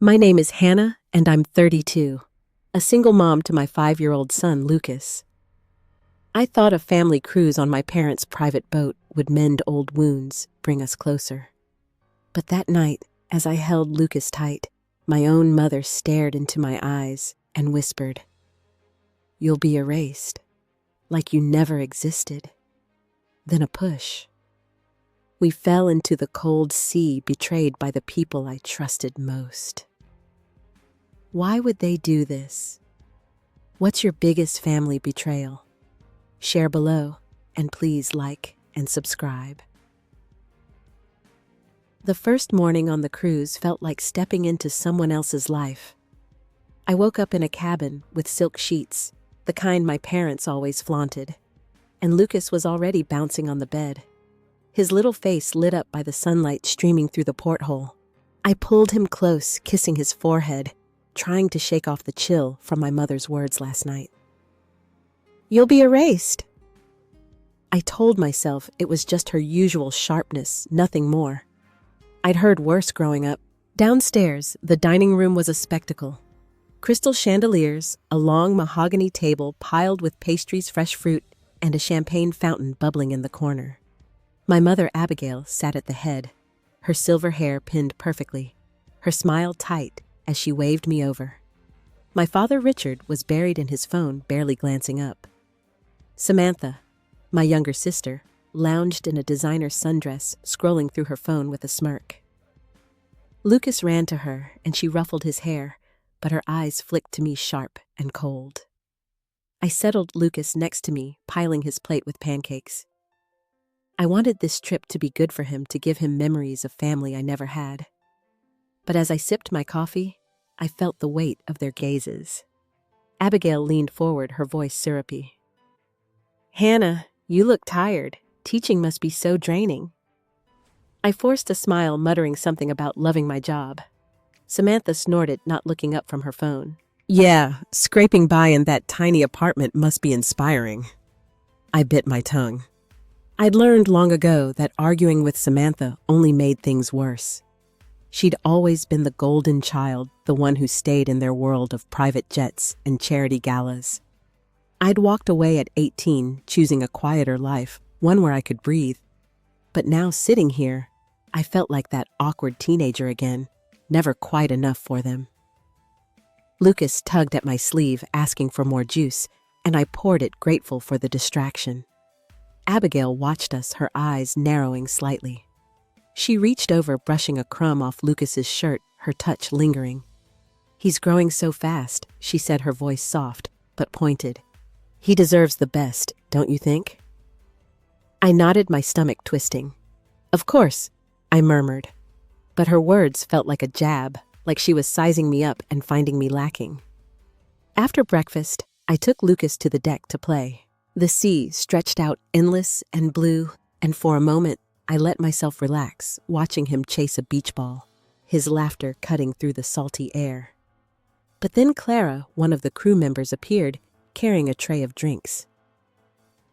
My name is Hannah, and I'm 32, a single mom to my 5-year-old son, Lucas. I thought a family cruise on my parents' private boat would mend old wounds, bring us closer. But that night, as I held Lucas tight, my own mother stared into my eyes and whispered, "You'll be erased, like you never existed." Then a push. We fell into the cold sea, betrayed by the people I trusted most. Why would they do this? What's your biggest family betrayal? Share below, and please like and subscribe. The first morning on the cruise felt like stepping into someone else's life. I woke up in a cabin with silk sheets, the kind my parents always flaunted, and Lucas was already bouncing on the bed, his little face lit up by the sunlight streaming through the porthole. I pulled him close, kissing his forehead, trying to shake off the chill from my mother's words last night. "You'll be erased." I told myself it was just her usual sharpness, nothing more. I'd heard worse growing up. Downstairs, the dining room was a spectacle. Crystal chandeliers, a long mahogany table piled with pastries, fresh fruit, and a champagne fountain bubbling in the corner. My mother, Abigail, sat at the head, her silver hair pinned perfectly, her smile tight as she waved me over. My father, Richard, was buried in his phone, barely glancing up. Samantha, my younger sister, lounged in a designer sundress, scrolling through her phone with a smirk. Lucas ran to her, and she ruffled his hair, but her eyes flicked to me sharp and cold. I settled Lucas next to me, piling his plate with pancakes. I wanted this trip to be good for him, to give him memories of family I never had. But as I sipped my coffee, I felt the weight of their gazes. Abigail leaned forward, her voice syrupy. "Hannah, you look tired. Teaching must be so draining." I forced a smile, muttering something about loving my job. Samantha snorted, not looking up from her phone. "Yeah, scraping by in that tiny apartment must be inspiring." I bit my tongue. I'd learned long ago that arguing with Samantha only made things worse. She'd always been the golden child, the one who stayed in their world of private jets and charity galas. I'd walked away at 18, choosing a quieter life, one where I could breathe. But now, sitting here, I felt like that awkward teenager again, never quite enough for them. Lucas tugged at my sleeve, asking for more juice, and I poured it, grateful for the distraction. Abigail watched us, her eyes narrowing slightly. She reached over, brushing a crumb off Lucas's shirt, her touch lingering. "He's growing so fast," she said, her voice soft, but pointed. "He deserves the best, don't you think?" I nodded, my stomach twisting. "Of course," I murmured. But her words felt like a jab, like she was sizing me up and finding me lacking. After breakfast, I took Lucas to the deck to play. The sea stretched out endless and blue, and for a moment, I let myself relax, watching him chase a beach ball, his laughter cutting through the salty air. But then Clara, one of the crew members, appeared, carrying a tray of drinks.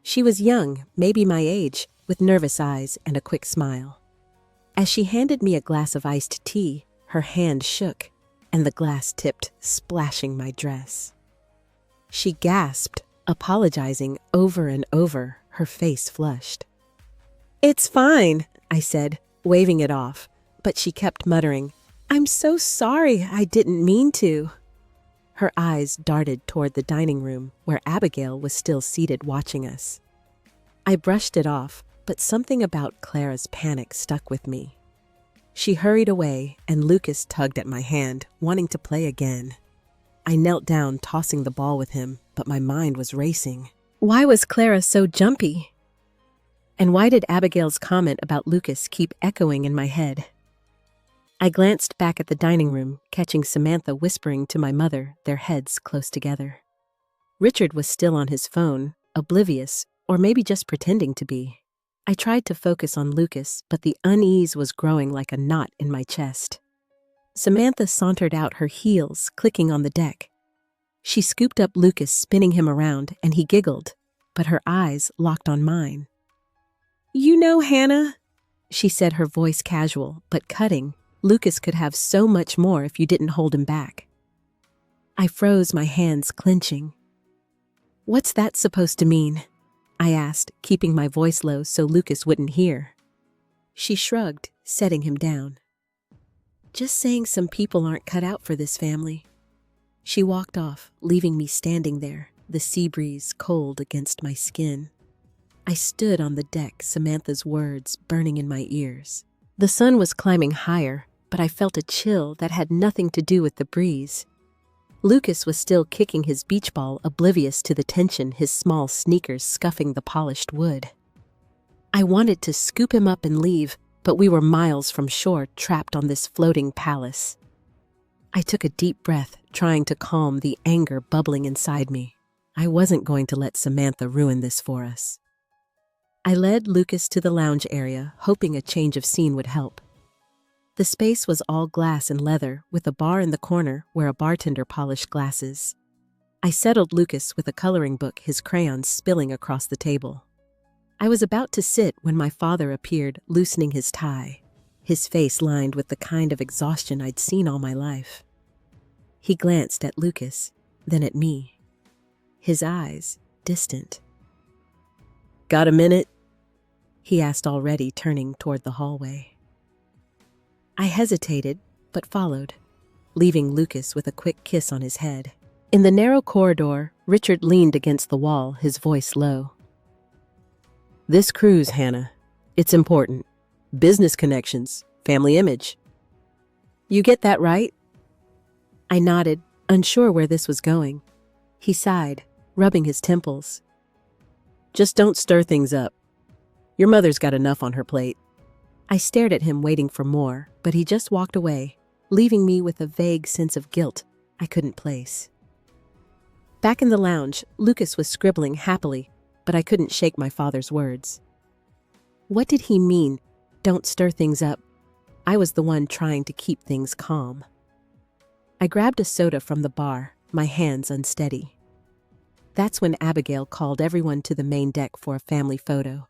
She was young, maybe my age, with nervous eyes and a quick smile. As she handed me a glass of iced tea, her hand shook, and the glass tipped, splashing my dress. She gasped, apologizing over and over, her face flushed. "It's fine," I said, waving it off, but she kept muttering, "I'm so sorry, I didn't mean to." Her eyes darted toward the dining room, where Abigail was still seated watching us. I brushed it off, but something about Clara's panic stuck with me. She hurried away, and Lucas tugged at my hand, wanting to play again. I knelt down, tossing the ball with him, but my mind was racing. Why was Clara so jumpy? And why did Abigail's comment about Lucas keep echoing in my head? I glanced back at the dining room, catching Samantha whispering to my mother, their heads close together. Richard was still on his phone, oblivious, or maybe just pretending to be. I tried to focus on Lucas, but the unease was growing like a knot in my chest. Samantha sauntered out, her heels clicking on the deck. She scooped up Lucas, spinning him around, and he giggled, but her eyes locked on mine. "You know, Hannah," she said, her voice casual but cutting, Lucas could have so much more if you didn't hold him back. I froze, my hands clenching. What's that supposed to mean? I asked, keeping my voice low so Lucas wouldn't hear. She shrugged, setting him down. Just saying some people aren't cut out for this family. She walked off, leaving me standing there, the sea breeze cold against my skin. I stood on the deck, Samantha's words burning in my ears. The sun was climbing higher, but I felt a chill that had nothing to do with the breeze. Lucas was still kicking his beach ball, oblivious to the tension, his small sneakers scuffing the polished wood. I wanted to scoop him up and leave, but we were miles from shore, trapped on this floating palace. I took a deep breath, trying to calm the anger bubbling inside me. I wasn't going to let Samantha ruin this for us. I led Lucas to the lounge area, hoping a change of scene would help. The space was all glass and leather, with a bar in the corner where a bartender polished glasses. I settled Lucas with a coloring book, his crayons spilling across the table. I was about to sit when my father appeared, loosening his tie, his face lined with the kind of exhaustion I'd seen all my life. He glanced at Lucas, then at me, his eyes distant. "Got a minute?" he asked, already turning toward the hallway. I hesitated, but followed, leaving Lucas with a quick kiss on his head. In the narrow corridor, Richard leaned against the wall, his voice low. "This cruise, Hannah, it's important. Business connections, family image. You get that right?" I nodded, unsure where this was going. He sighed, rubbing his temples. "Just don't stir things up. Your mother's got enough on her plate." I stared at him, waiting for more, but he just walked away, leaving me with a vague sense of guilt I couldn't place. Back in the lounge, Lucas was scribbling happily, but I couldn't shake my father's words. What did he mean, don't stir things up? I was the one trying to keep things calm. I grabbed a soda from the bar, my hands unsteady. That's when Abigail called everyone to the main deck for a family photo.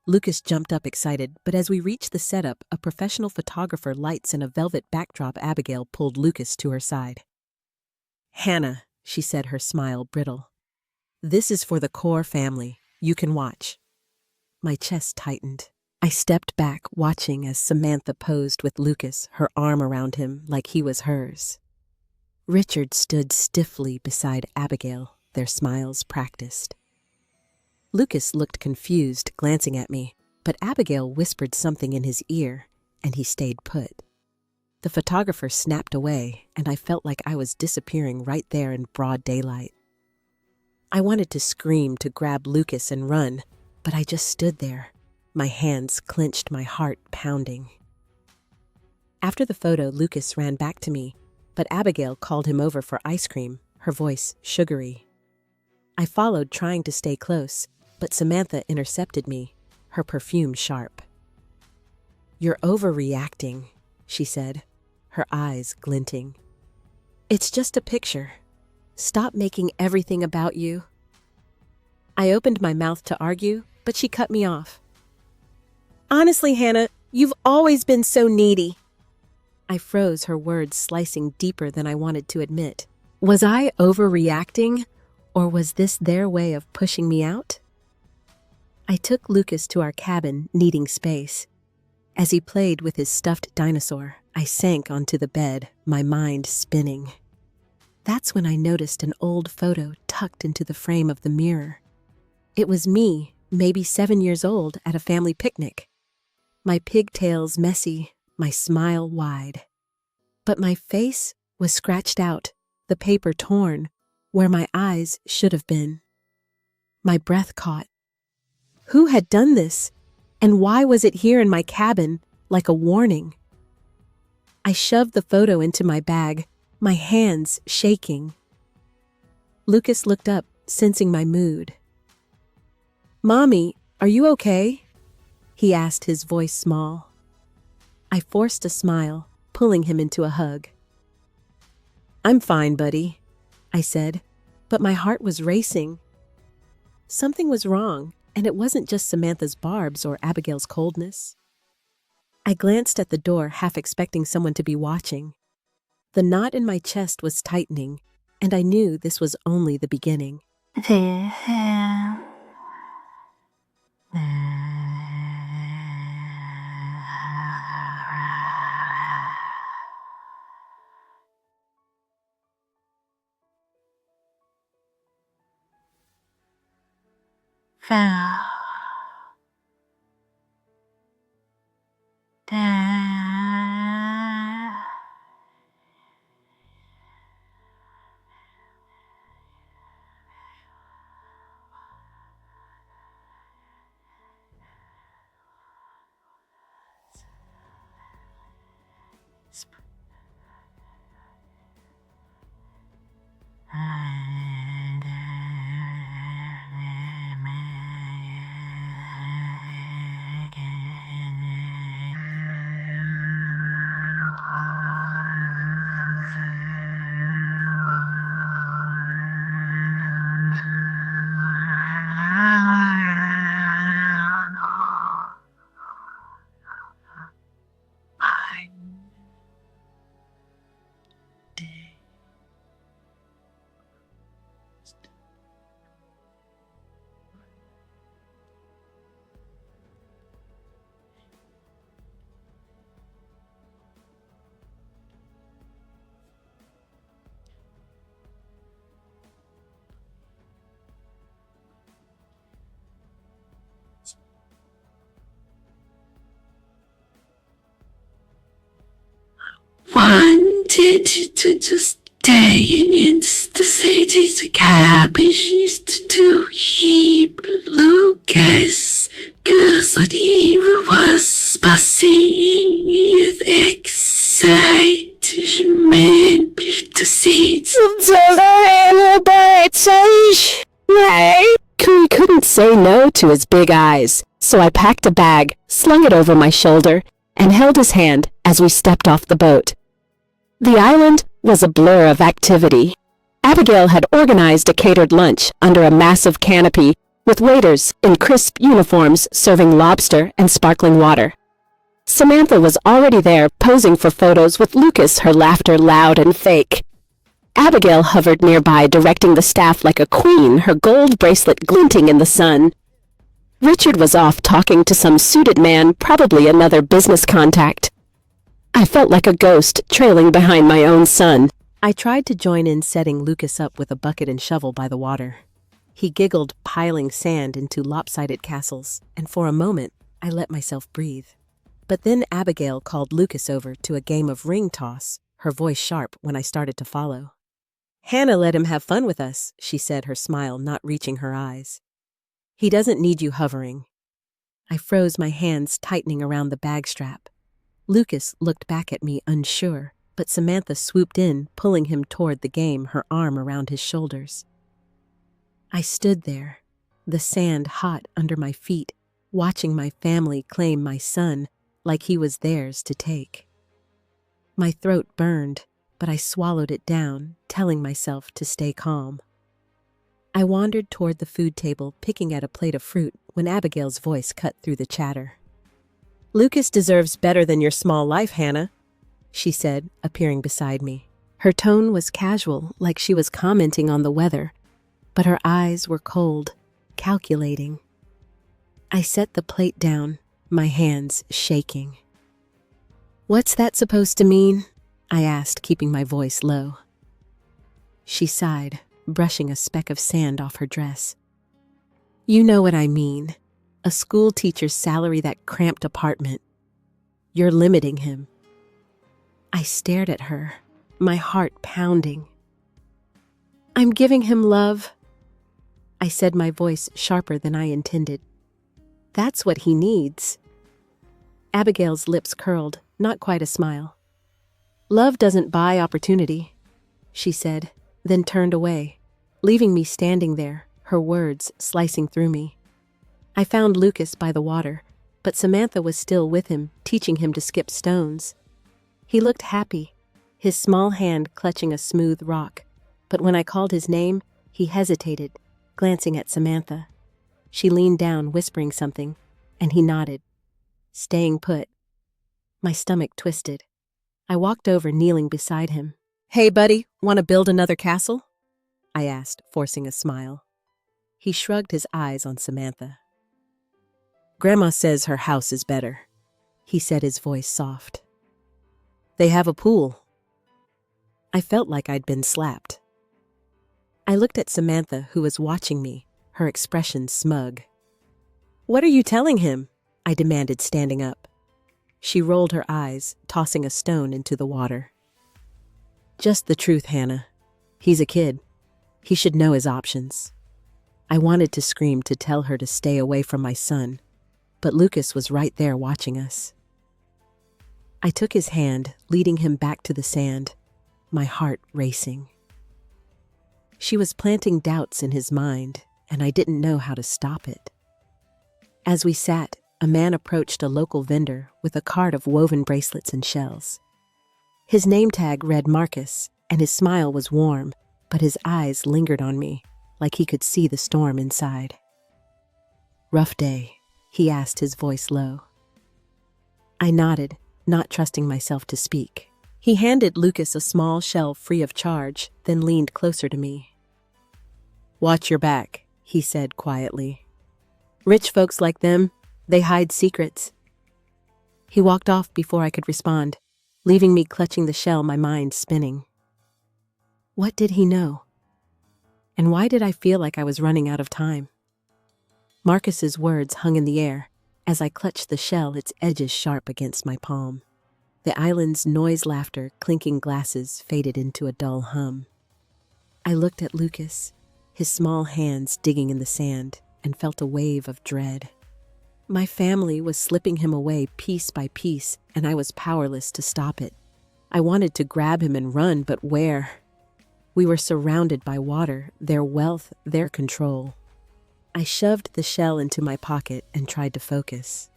Lucas jumped up excited, but as we reached the setup, a professional photographer, lights and a velvet backdrop, Abigail pulled Lucas to her side. "Hannah," she said, her smile brittle. "This is for the core family. You can watch." My chest tightened. I stepped back, watching as Samantha posed with Lucas, her arm around him like he was hers. Richard stood stiffly beside Abigail, their smiles practiced. Lucas looked confused, glancing at me, but Abigail whispered something in his ear, and he stayed put. The photographer snapped away, and I felt like I was disappearing right there in broad daylight. I wanted to scream, to grab Lucas and run, but I just stood there, my hands clenched, my heart pounding. After the photo, Lucas ran back to me, but Abigail called him over for ice cream, her voice sugary. I followed, trying to stay close, but Samantha intercepted me, her perfume sharp. "You're overreacting," she said, her eyes glinting. "It's just a picture. Stop making everything about you." I opened my mouth to argue, but she cut me off. "Honestly, Hannah, you've always been so needy." I froze, her words slicing deeper than I wanted to admit. Was I overreacting, or was this their way of pushing me out? I took Lucas to our cabin, needing space. As he played with his stuffed dinosaur, I sank onto the bed, my mind spinning. That's when I noticed an old photo tucked into the frame of the mirror. It was me, maybe 7 years old, at a family picnic. My pigtails messy, my smile wide. But my face was scratched out, the paper torn, where my eyes should have been. My breath caught. Who had done this? And why was it here in my cabin, like a warning? I shoved the photo into my bag, my hands shaking. Lucas looked up, sensing my mood. "Mommy, are you okay?" he asked, his voice small. I forced a smile, pulling him into a hug. "I'm fine, buddy," I said, but my heart was racing. Something was wrong, and it wasn't just Samantha's barbs or Abigail's coldness. I glanced at the door, half expecting someone to be watching. The knot in my chest was tightening, and I knew this was only the beginning. Wanted to just stay in the city's cabins to keep Lucas, cause what he was passing with excitement to see We couldn't say no to his big eyes, so I packed a bag, slung it over my shoulder, and held his hand as we stepped off the boat. The island was a blur of activity. Abigail had organized a catered lunch under a massive canopy with waiters in crisp uniforms serving lobster and sparkling water. Samantha was already there posing for photos with Lucas, her laughter loud and fake. Abigail hovered nearby directing the staff like a queen, her gold bracelet glinting in the sun. Richard was off talking to some suited man, probably another business contact. I felt like a ghost trailing behind my own son. I tried to join in setting Lucas up with a bucket and shovel by the water. He giggled, piling sand into lopsided castles, and for a moment, I let myself breathe. But then Abigail called Lucas over to a game of ring toss, her voice sharp when I started to follow. "Hannah let him have fun with us," she said, her smile not reaching her eyes. "He doesn't need you hovering." I froze, my hands tightening around the bag strap. Lucas looked back at me unsure, but Samantha swooped in, pulling him toward the game, her arm around his shoulders. I stood there, the sand hot under my feet, watching my family claim my son like he was theirs to take. My throat burned, but I swallowed it down, telling myself to stay calm. I wandered toward the food table, picking at a plate of fruit, when Abigail's voice cut through the chatter. "Lucas deserves better than your small life, Hannah," she said, appearing beside me. Her tone was casual, like she was commenting on the weather, but her eyes were cold, calculating. I set the plate down, my hands shaking. "What's that supposed to mean?" I asked, keeping my voice low. She sighed, brushing a speck of sand off her dress. "You know what I mean. A school teacher's salary, that cramped apartment. You're limiting him." I stared at her, my heart pounding. "I'm giving him love," I said, my voice sharper than I intended. "That's what he needs." Abigail's lips curled, not quite a smile. "Love doesn't buy opportunity," she said, then turned away, leaving me standing there, her words slicing through me. I found Lucas by the water, but Samantha was still with him, teaching him to skip stones. He looked happy, his small hand clutching a smooth rock, but when I called his name, he hesitated, glancing at Samantha. She leaned down, whispering something, and he nodded, staying put. My stomach twisted. I walked over, kneeling beside him. "Hey, buddy, want to build another castle?" I asked, forcing a smile. He shrugged his eyes on Samantha. "Grandma says her house is better," he said, his voice soft. "They have a pool." I felt like I'd been slapped. I looked at Samantha, who was watching me, her expression smug. "What are you telling him?" I demanded, standing up. She rolled her eyes, tossing a stone into the water. "Just the truth, Hannah. He's a kid. He should know his options." I wanted to scream to tell her to stay away from my son, but Lucas was right there watching us. I took his hand, leading him back to the sand, my heart racing. She was planting doubts in his mind, and I didn't know how to stop it. As we sat, a man approached a local vendor with a cart of woven bracelets and shells. His name tag read Marcus, and his smile was warm, but his eyes lingered on me, like he could see the storm inside. "Rough day?" he asked, his voice low. I nodded, not trusting myself to speak. He handed Lucas a small shell free of charge, then leaned closer to me. "Watch your back," he said quietly. "Rich folks like them, they hide secrets." He walked off before I could respond, leaving me clutching the shell, my mind spinning. What did he know? And why did I feel like I was running out of time? Marcus's words hung in the air as I clutched the shell, its edges sharp against my palm. The island's noise, laughter, clinking glasses faded into a dull hum. I looked at Lucas, his small hands digging in the sand, and felt a wave of dread. My family was slipping him away piece by piece, and I was powerless to stop it. I wanted to grab him and run, but where? We were surrounded by water, their wealth, their control. I shoved the shell into my pocket and tried to focus.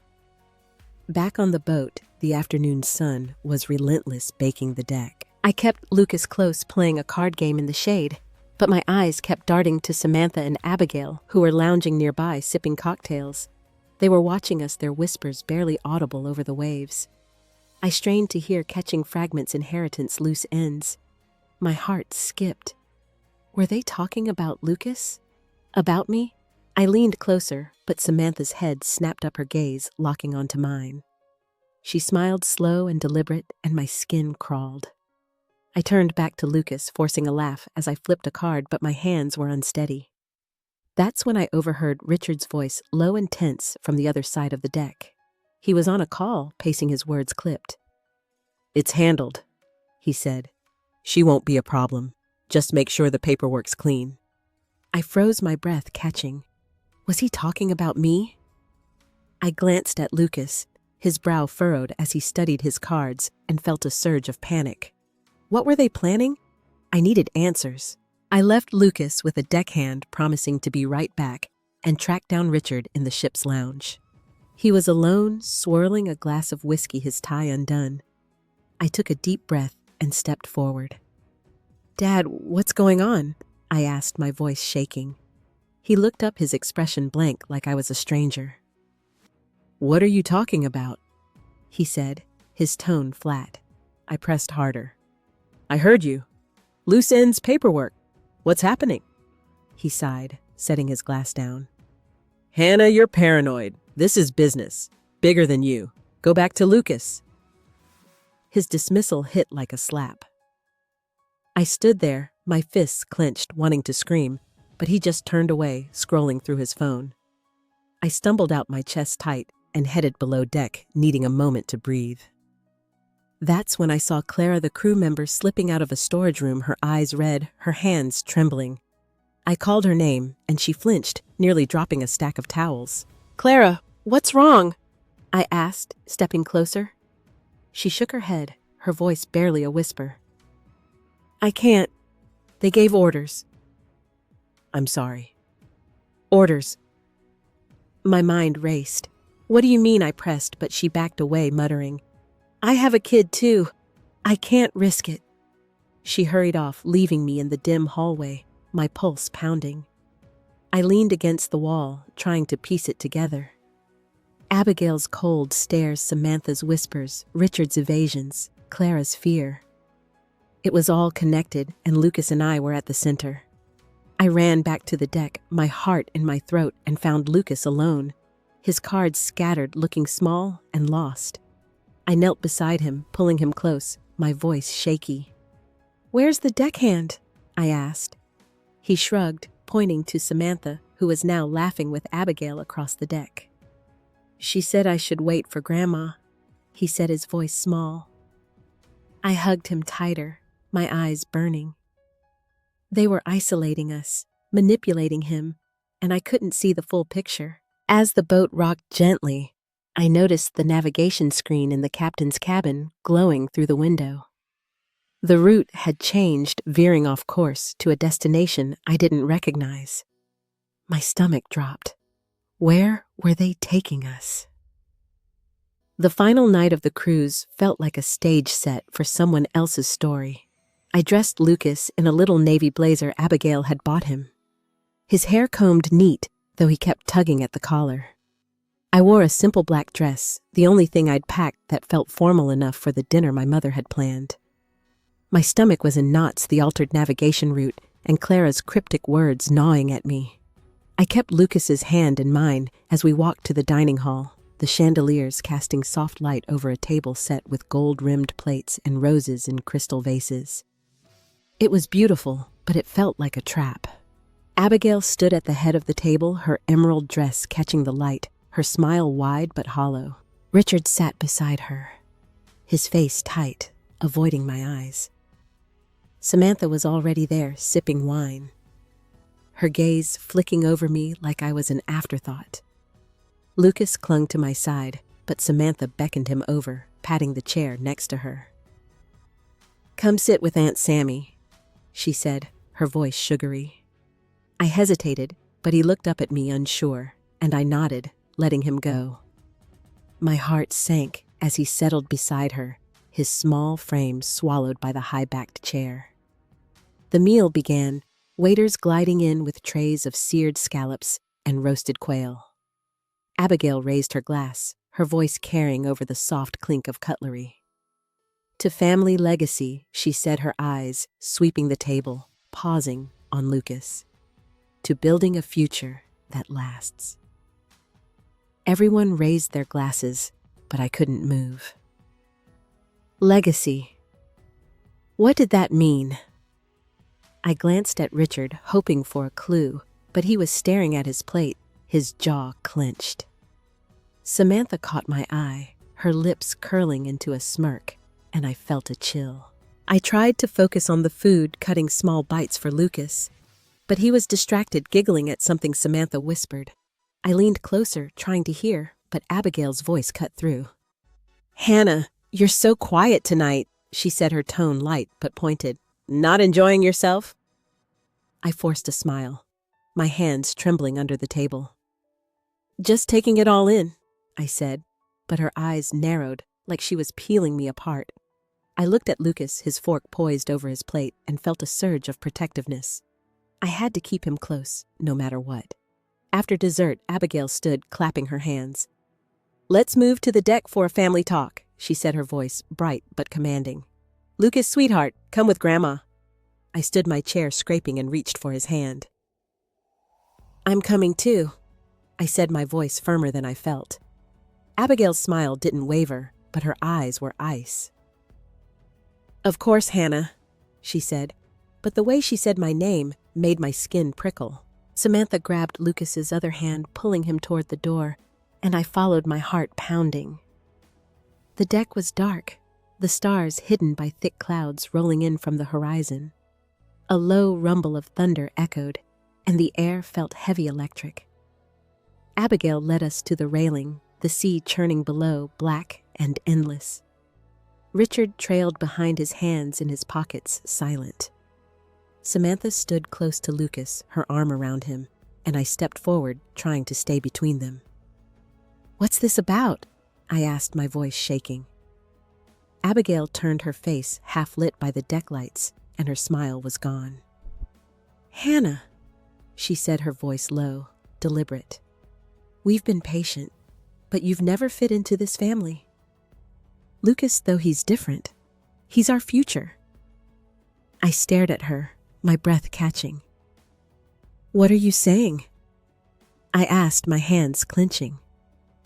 Back on the boat, the afternoon sun was relentless, baking the deck. I kept Lucas close, playing a card game in the shade, but my eyes kept darting to Samantha and Abigail, who were lounging nearby, sipping cocktails. They were watching us, their whispers barely audible over the waves. I strained to hear, catching fragments, inheritance, loose ends. My heart skipped. Were they talking about Lucas? About me? I leaned closer, but Samantha's head snapped up, her gaze locking onto mine. She smiled, slow and deliberate, and my skin crawled. I turned back to Lucas, forcing a laugh as I flipped a card, but my hands were unsteady. That's when I overheard Richard's voice, low and tense, from the other side of the deck. He was on a call, pacing, his words clipped. "It's handled," he said. "She won't be a problem. Just make sure the paperwork's clean." I froze, my breath catching. Was he talking about me? I glanced at Lucas, his brow furrowed as he studied his cards, and felt a surge of panic. What were they planning? I needed answers. I left Lucas with a deckhand, promising to be right back, and tracked down Richard in the ship's lounge. He was alone, swirling a glass of whiskey, his tie undone. I took a deep breath and stepped forward. "Dad, what's going on?" I asked, my voice shaking. He looked up, his expression blank, like I was a stranger. "What are you talking about?" he said, his tone flat. I pressed harder. "I heard you. Loose ends paperwork. What's happening?" He sighed, setting his glass down. "Hannah, you're paranoid. This is business. Bigger than you. Go back to Lucas." His dismissal hit like a slap. I stood there, my fists clenched, wanting to scream, but he just turned away, scrolling through his phone. I stumbled out, my chest tight, and headed below deck, needing a moment to breathe. That's when I saw Clara, the crew member, slipping out of a storage room, her eyes red, her hands trembling. I called her name, and she flinched, nearly dropping a stack of towels. "Clara, what's wrong?" I asked, stepping closer. She shook her head, her voice barely a whisper. "I can't. They gave orders." "I'm sorry." "Orders." My mind raced. "What do you mean?" I pressed, but she backed away, muttering, "I have a kid too. I can't risk it." She hurried off, leaving me in the dim hallway, my pulse pounding. I leaned against the wall, trying to piece it together. Abigail's cold stares, Samantha's whispers, Richard's evasions, Clara's fear. It was all connected, and Lucas and I were at the center. I ran back to the deck, my heart in my throat, and found Lucas alone, his cards scattered, looking small and lost. I knelt beside him, pulling him close, my voice shaky. "Where's the deckhand?" I asked. He shrugged, pointing to Samantha, who was now laughing with Abigail across the deck. "She said I should wait for Grandma," he said, his voice small. I hugged him tighter, my eyes burning. They were isolating us, manipulating him, and I couldn't see the full picture. As the boat rocked gently, I noticed the navigation screen in the captain's cabin glowing through the window. The route had changed, veering off course to a destination I didn't recognize. My stomach dropped. Where were they taking us? The final night of the cruise felt like a stage set for someone else's story. I dressed Lucas in a little navy blazer Abigail had bought him. His hair combed neat, though he kept tugging at the collar. I wore a simple black dress, the only thing I'd packed that felt formal enough for the dinner my mother had planned. My stomach was in knots, the altered navigation route, and Clara's cryptic words gnawing at me. I kept Lucas's hand in mine as we walked to the dining hall, the chandeliers casting soft light over a table set with gold-rimmed plates and roses in crystal vases. It was beautiful, but it felt like a trap. Abigail stood at the head of the table, her emerald dress catching the light, her smile wide but hollow. Richard sat beside her, his face tight, avoiding my eyes. Samantha was already there, sipping wine, her gaze flicking over me like I was an afterthought. Lucas clung to my side, but Samantha beckoned him over, patting the chair next to her. "Come sit with Aunt Sammy," she said, her voice sugary. I hesitated, but he looked up at me unsure, and I nodded, letting him go. My heart sank as he settled beside her, his small frame swallowed by the high-backed chair. The meal began, waiters gliding in with trays of seared scallops and roasted quail. Abigail raised her glass, her voice carrying over the soft clink of cutlery. "To family legacy," she said, her eyes sweeping the table, pausing on Lucas. "To building a future that lasts." Everyone raised their glasses, but I couldn't move. Legacy. What did that mean? I glanced at Richard, hoping for a clue, but he was staring at his plate, his jaw clenched. Samantha caught my eye, her lips curling into a smirk, and I felt a chill. I tried to focus on the food, cutting small bites for Lucas, but he was distracted, giggling at something Samantha whispered. I leaned closer, trying to hear, but Abigail's voice cut through. "Hannah, you're so quiet tonight," she said, her tone light but pointed. "Not enjoying yourself?" I forced a smile, my hands trembling under the table. "Just taking it all in," I said, but her eyes narrowed like she was peeling me apart. I looked at Lucas, his fork poised over his plate, and felt a surge of protectiveness. I had to keep him close, no matter what. After dessert, Abigail stood, clapping her hands. "Let's move to the deck for a family talk," she said, her voice bright but commanding. "Lucas, sweetheart, come with Grandma." I stood my chair, scraping, and reached for his hand. "I'm coming too," I said, my voice firmer than I felt. Abigail's smile didn't waver, but her eyes were ice. "Of course, Hannah," she said, but the way she said my name made my skin prickle. Samantha grabbed Lucas's other hand, pulling him toward the door, and I followed, my heart pounding. The deck was dark, the stars hidden by thick clouds rolling in from the horizon. A low rumble of thunder echoed, and the air felt heavy electric. Abigail led us to the railing, the sea churning below, black and endless. Richard trailed behind, his hands in his pockets, silent. Samantha stood close to Lucas, her arm around him, and I stepped forward, trying to stay between them. "What's this about?" I asked, my voice shaking. Abigail turned, her face half lit by the deck lights, and her smile was gone. "Hannah," she said, her voice low, deliberate. "We've been patient. but you've never fit into this family. Lucas, though he's different, he's our future." I stared at her, my breath catching. "What are you saying?" I asked, my hands clenching.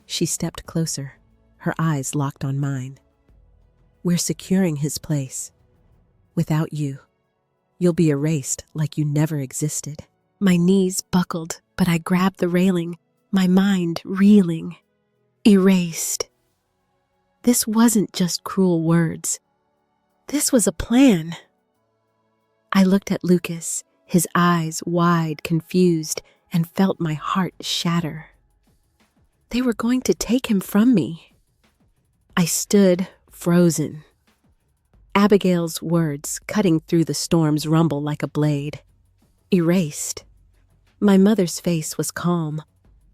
She stepped closer, her eyes locked on mine. "We're securing his place. Without you, you'll be erased like you never existed." My knees buckled, but I grabbed the railing, my mind reeling. Erased. This wasn't just cruel words. This was a plan. I looked at Lucas, his eyes wide, confused, and felt my heart shatter. They were going to take him from me. I stood, frozen. Abigail's words cutting through the storm's rumble like a blade. Erased. My mother's face was calm,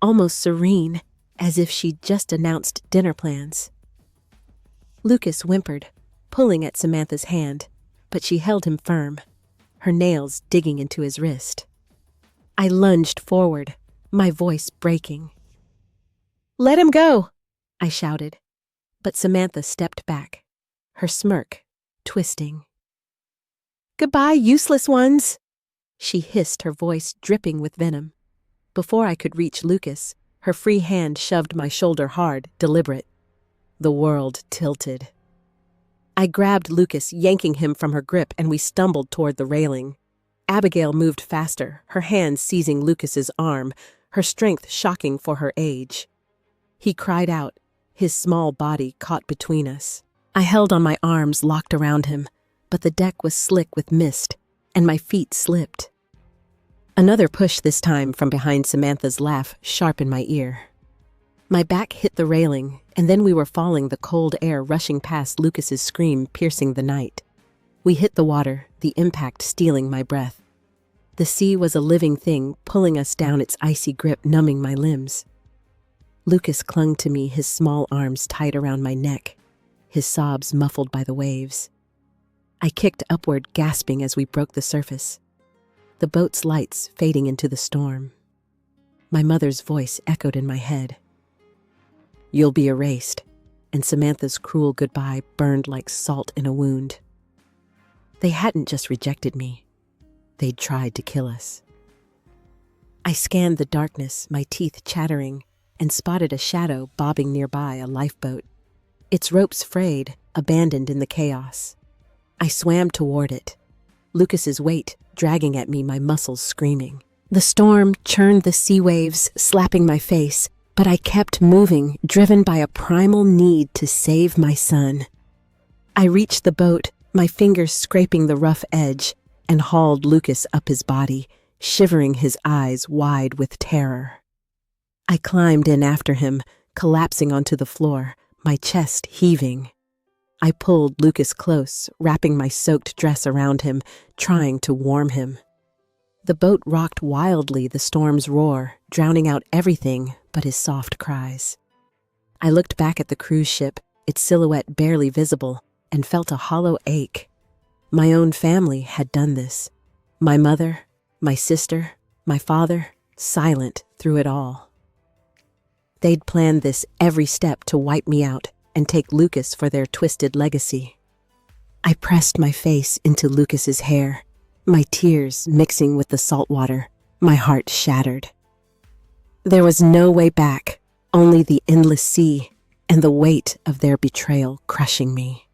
almost serene, as if she'd just announced dinner plans. Lucas whimpered, pulling at Samantha's hand, but she held him firm, her nails digging into his wrist. I lunged forward, my voice breaking. "Let him go!" I shouted, but Samantha stepped back, her smirk twisting. "Goodbye, useless ones!" she hissed, her voice dripping with venom. Before I could reach Lucas, her free hand shoved my shoulder hard, deliberate. The world tilted. I grabbed Lucas, yanking him from her grip, and we stumbled toward the railing. Abigail moved faster, her hand seizing Lucas's arm, her strength shocking for her age. He cried out, his small body caught between us. I held on my arms locked around him, but the deck was slick with mist, and my feet slipped. Another push this time from behind Samantha's laugh sharp in my ear. My back hit the railing, and then we were falling, the cold air rushing past, Lucas's scream piercing the night. We hit the water, the impact stealing my breath. The sea was a living thing, pulling us down, its icy grip numbing my limbs. Lucas clung to me, his small arms tight around my neck, his sobs muffled by the waves. I kicked upward, gasping as we broke the surface, the boat's lights fading into the storm. My mother's voice echoed in my head. "You'll be erased," and Samantha's cruel goodbye burned like salt in a wound. They hadn't just rejected me. They'd tried to kill us. I scanned the darkness, my teeth chattering, and spotted a shadow bobbing nearby, a lifeboat. Its ropes frayed, abandoned in the chaos. I swam toward it, Lucas's weight dragging at me, my muscles screaming. The storm churned the sea waves, slapping my face, but I kept moving, driven by a primal need to save my son. I reached the boat, my fingers scraping the rough edge, and hauled Lucas up his body, shivering, his eyes wide with terror. I climbed in after him, collapsing onto the floor, my chest heaving. I pulled Lucas close, wrapping my soaked dress around him, trying to warm him. The boat rocked wildly, the storm's roar, drowning out everything but his soft cries. I looked back at the cruise ship, its silhouette barely visible, and felt a hollow ache. My own family had done this. My mother, my sister, my father, silent through it all. They'd planned this every step to wipe me out and take Lucas for their twisted legacy. I pressed my face into Lucas's hair, my tears mixing with the salt water, my heart shattered. There was no way back, only the endless sea and the weight of their betrayal crushing me.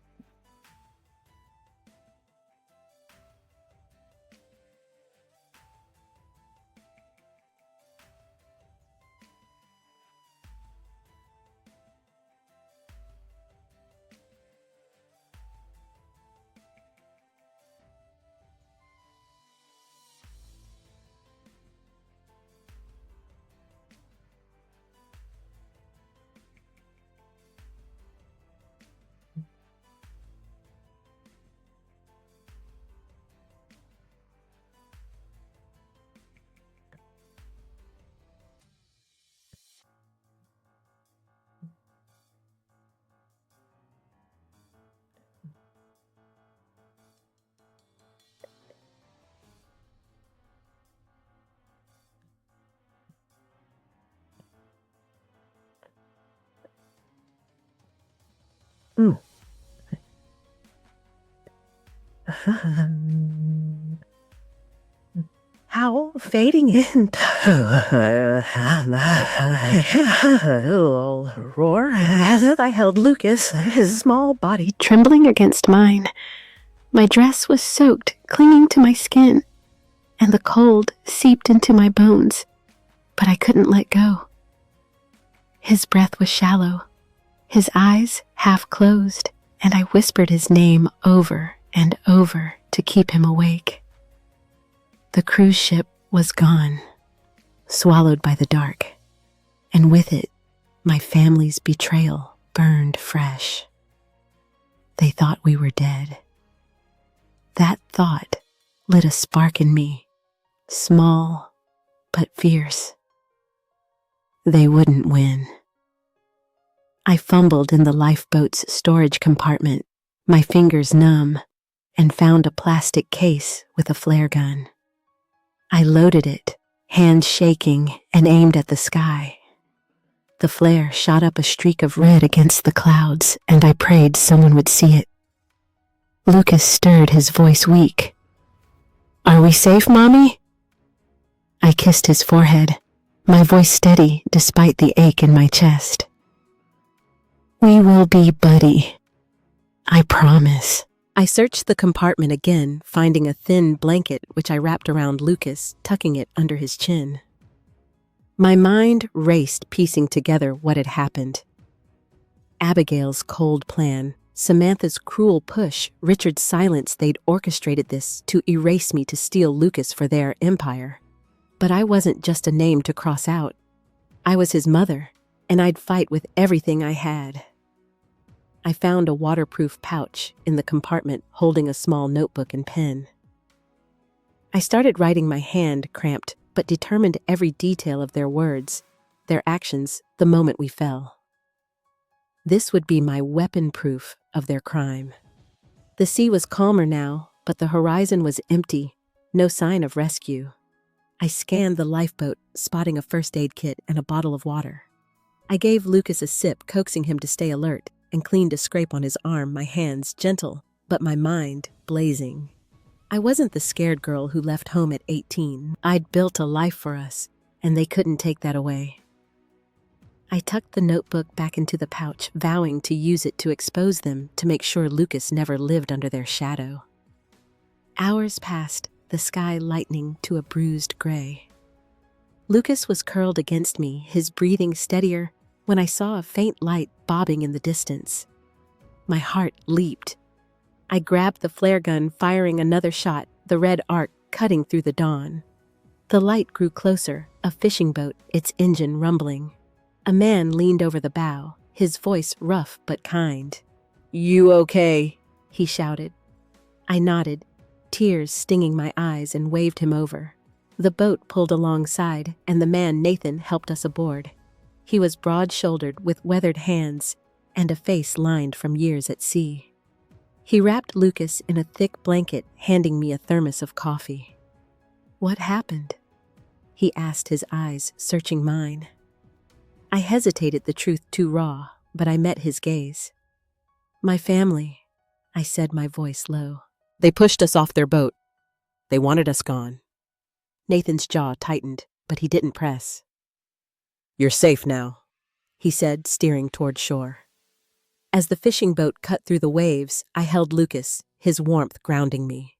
Howl fading into roar as I held Lucas, his small body Trembling against mine. My dress was soaked, clinging to my skin, and the cold seeped into my bones, but I couldn't let go. His breath was shallow, his eyes half closed, and I whispered his name over and over to keep him awake. The cruise ship was gone, swallowed by the dark, and with it, my family's betrayal burned fresh. They thought we were dead. That thought lit a spark in me, small but fierce. They wouldn't win. I fumbled in the lifeboat's storage compartment, my fingers numb, and found a plastic case with a flare gun. I loaded it, hands shaking, and aimed at the sky. The flare shot up a streak of red against the clouds, and I prayed someone would see it. Lucas stirred, his voice weak. "Are we safe, Mommy?" I kissed his forehead, my voice steady despite the ache in my chest. "We will be, buddy. I promise." I searched the compartment again, finding a thin blanket which I wrapped around Lucas, tucking it under his chin. My mind raced, piecing together what had happened. Abigail's cold plan, Samantha's cruel push, Richard's silence. They'd orchestrated this to erase me, to steal Lucas for their empire. But I wasn't just a name to cross out. I was his mother, and I'd fight with everything I had. I found a waterproof pouch in the compartment holding a small notebook and pen. I started writing, my hand cramped, but determined every detail of their words, their actions, the moment we fell. This would be my weapon proof of their crime. The sea was calmer now, but the horizon was empty, no sign of rescue. I scanned the lifeboat, spotting a first aid kit and a bottle of water. I gave Lucas a sip, coaxing him to stay alert, and cleaned a scrape on his arm, my hands gentle, but my mind blazing. I wasn't the scared girl who left home at 18. I'd built a life for us, and they couldn't take that away. I tucked the notebook back into the pouch, vowing to use it to expose them, to make sure Lucas never lived under their shadow. Hours passed, the sky lightening to a bruised gray. Lucas was curled against me, his breathing steadier, when I saw a faint light bobbing in the distance. My heart leaped. I grabbed the flare gun, firing another shot, the red arc cutting through the dawn. The light grew closer, a fishing boat, its engine rumbling. A man leaned over the bow, his voice rough but kind. "You okay?" he shouted. I nodded, tears stinging my eyes, and waved him over. The boat pulled alongside, and the man, Nathan, helped us aboard. He was broad-shouldered with weathered hands and a face lined from years at sea. He wrapped Lucas in a thick blanket, handing me a thermos of coffee. "What happened?" he asked, his eyes searching mine. I hesitated, the truth too raw, but I met his gaze. "My family," I said, my voice low. "They pushed us off their boat. They wanted us gone." Nathan's jaw tightened, but he didn't press. "You're safe now," he said, steering toward shore. As the fishing boat cut through the waves, I held Lucas, his warmth grounding me.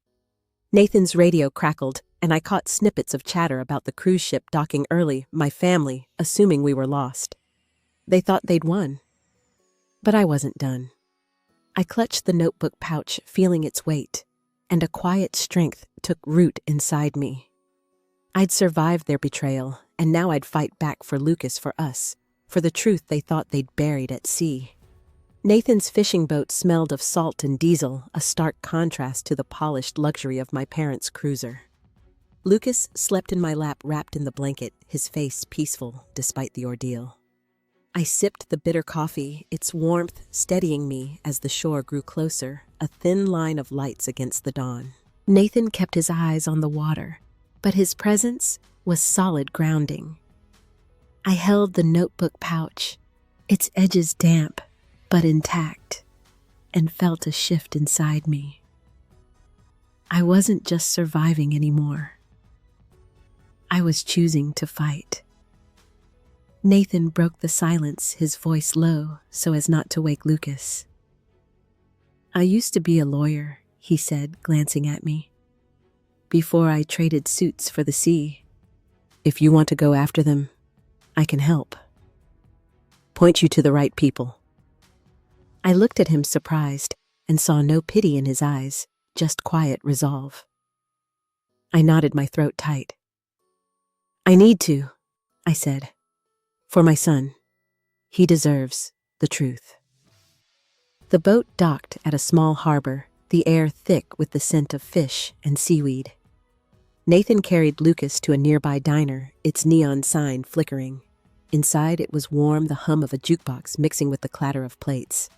Nathan's radio crackled, and I caught snippets of chatter about the cruise ship docking early, my family, assuming we were lost. They thought they'd won. But I wasn't done. I clutched the notebook pouch, feeling its weight, and a quiet strength took root inside me. I'd survived their betrayal, and now I'd fight back for Lucas, for us, for the truth they thought they'd buried at sea. Nathan's fishing boat smelled of salt and diesel, a stark contrast to the polished luxury of my parents' cruiser. Lucas slept in my lap, wrapped in the blanket, his face peaceful despite the ordeal. I sipped the bitter coffee, its warmth steadying me as the shore grew closer, a thin line of lights against the dawn. Nathan kept his eyes on the water, but his presence was solid grounding. I held the notebook pouch, its edges damp but intact, and felt a shift inside me. I wasn't just surviving anymore. I was choosing to fight. Nathan broke the silence, his voice low so as not to wake Lucas. I used to be a lawyer, he said, glancing at me. Before I traded suits for the sea. If you want to go after them, I can help. Point you to the right people. I looked at him surprised and saw no pity in his eyes, just quiet resolve. I knotted my throat tight. I need to, I said. For my son. He deserves the truth. The boat docked at a small harbor, the air thick with the scent of fish and seaweed. Nathan carried Lucas to a nearby diner, its neon sign flickering. Inside it was warm, the hum of a jukebox mixing with the clatter of plates.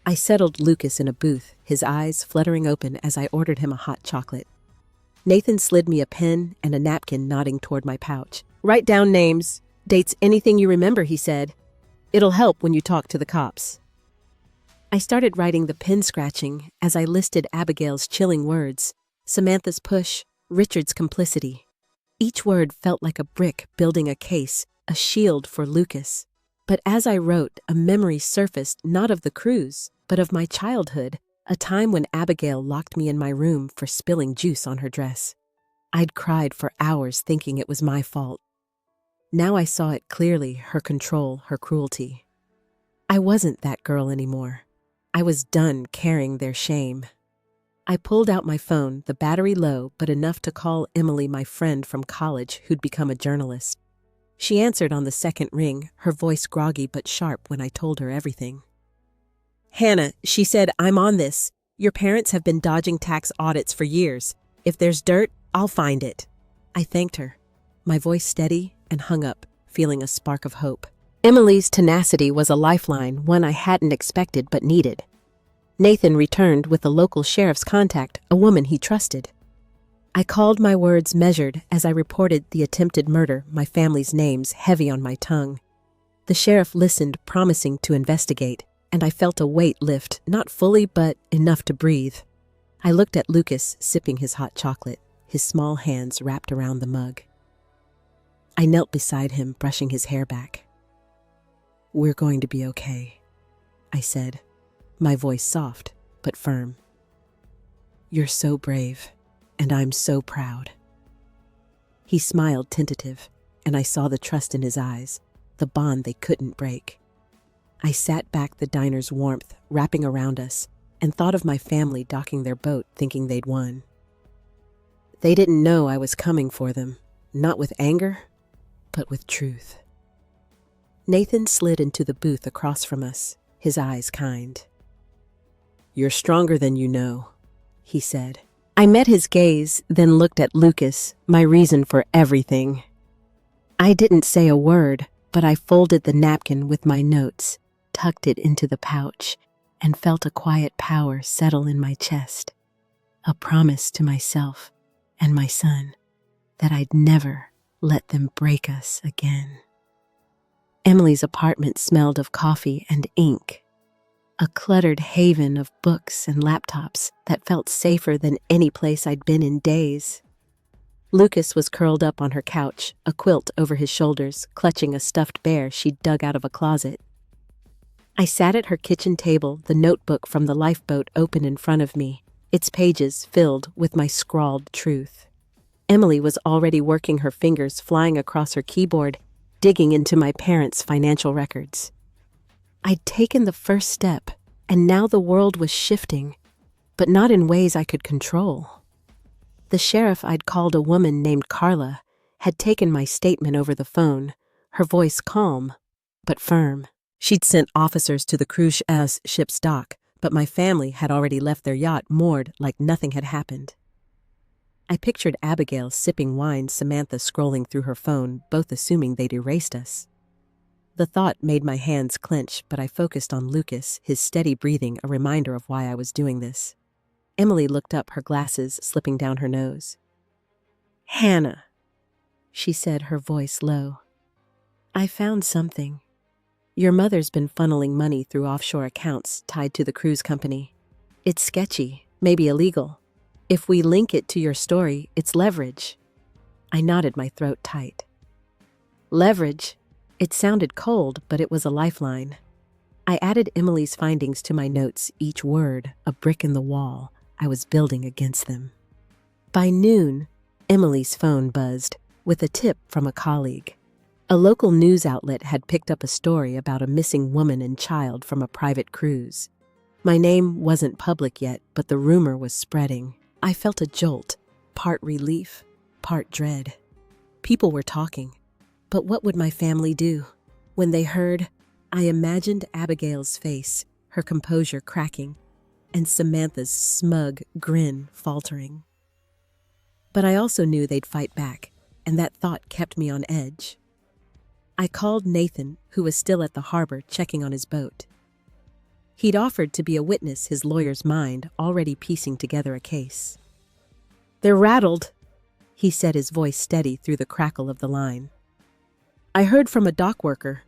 I settled Lucas in a booth, his eyes fluttering open as I ordered him a hot chocolate. Nathan slid me a pen and a napkin, nodding toward my pouch. Write down names, dates, anything you remember, he said. It'll help when you talk to the cops. I started writing, the pen scratching, as I listed Abigail's chilling words, Samantha's push, Richard's complicity. Each word felt like a brick building a case, a shield for Lucas. But as I wrote, a memory surfaced, not of the cruise, but of my childhood, a time when Abigail locked me in my room for spilling juice on her dress. I'd cried for hours thinking it was my fault. Now I saw it clearly, her control, her cruelty. I wasn't that girl anymore. I was done carrying their shame. I pulled out my phone, the battery low, but enough to call Emily, my friend from college who'd become a journalist. She answered on the second ring, her voice groggy but sharp when I told her everything. Hannah, she said, I'm on this. Your parents have been dodging tax audits for years. If there's dirt, I'll find it. I thanked her, my voice steady, and hung up, feeling a spark of hope. Emily's tenacity was a lifeline, one I hadn't expected but needed. Nathan returned with the local sheriff's contact, a woman he trusted. I called, my words measured as I reported the attempted murder, my family's names heavy on my tongue. The sheriff listened, promising to investigate, and I felt a weight lift, not fully but enough to breathe. I looked at Lucas sipping his hot chocolate, his small hands wrapped around the mug. I knelt beside him, brushing his hair back. We're going to be okay, I said, my voice soft but firm. You're so brave, and I'm so proud. He smiled, tentative, and I saw the trust in his eyes, the bond they couldn't break. I sat back, the diner's warmth wrapping around us, and thought of my family docking their boat thinking they'd won. They didn't know I was coming for them, not with anger, but with truth. Nathan slid into the booth across from us, his eyes kind. You're stronger than you know, he said. I met his gaze, then looked at Lucas, my reason for everything. I didn't say a word, but I folded the napkin with my notes, tucked it into the pouch, and felt a quiet power settle in my chest. A promise to myself and my son that I'd never let them break us again. Emily's apartment smelled of coffee and ink, a cluttered haven of books and laptops that felt safer than any place I'd been in days. Lucas was curled up on her couch, a quilt over his shoulders, clutching a stuffed bear she'd dug out of a closet. I sat at her kitchen table, the notebook from the lifeboat open in front of me, its pages filled with my scrawled truth. Emily was already working, her fingers flying across her keyboard, digging into my parents' financial records. I'd taken the first step, and now the world was shifting, but not in ways I could control. The sheriff I'd called, a woman named Carla, had taken my statement over the phone, her voice calm but firm. She'd sent officers to the cruise ship's dock, but my family had already left their yacht moored like nothing had happened. I pictured Abigail sipping wine, Samantha scrolling through her phone, both assuming they'd erased us. The thought made my hands clench, but I focused on Lucas, his steady breathing, a reminder of why I was doing this. Emily looked up, her glasses slipping down her nose. Hannah, she said, her voice low. I found something. Your mother's been funneling money through offshore accounts tied to the cruise company. It's sketchy, maybe illegal. If we link it to your story, it's leverage. I knotted my throat tight. Leverage? It sounded cold, but it was a lifeline. I added Emily's findings to my notes, each word a brick in the wall I was building against them. By noon, Emily's phone buzzed with a tip from a colleague. A local news outlet had picked up a story about a missing woman and child from a private cruise. My name wasn't public yet, but the rumor was spreading. I felt a jolt, part relief, part dread. People were talking, but what would my family do? When they heard, I imagined Abigail's face, her composure cracking, and Samantha's smug grin faltering. But I also knew they'd fight back, and that thought kept me on edge. I called Nathan, who was still at the harbor checking on his boat. He'd offered to be a witness, his lawyer's mind already piecing together a case. "They're rattled," he said, his voice steady through the crackle of the line. "I heard from a dock worker.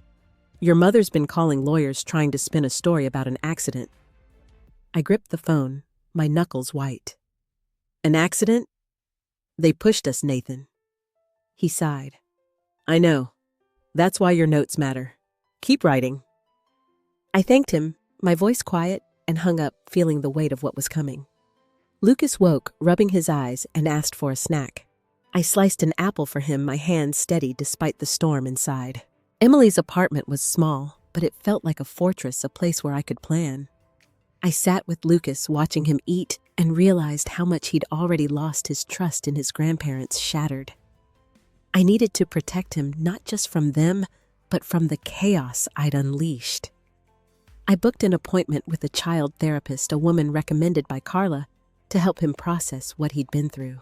Your mother's been calling lawyers trying to spin a story about an accident." I gripped the phone, my knuckles white. "An accident? They pushed us, Nathan." He sighed. "I know. That's why your notes matter. Keep writing." I thanked him, my voice quiet, and hung up, feeling the weight of what was coming. Lucas woke, rubbing his eyes, and asked for a snack. I sliced an apple for him, my hand steady despite the storm inside. Emily's apartment was small, but it felt like a fortress, a place where I could plan. I sat with Lucas, watching him eat, and realized how much he'd already lost. His trust in his grandparents shattered. I needed to protect him, not just from them, but from the chaos I'd unleashed. I booked an appointment with a child therapist, a woman recommended by Carla, to help him process what he'd been through.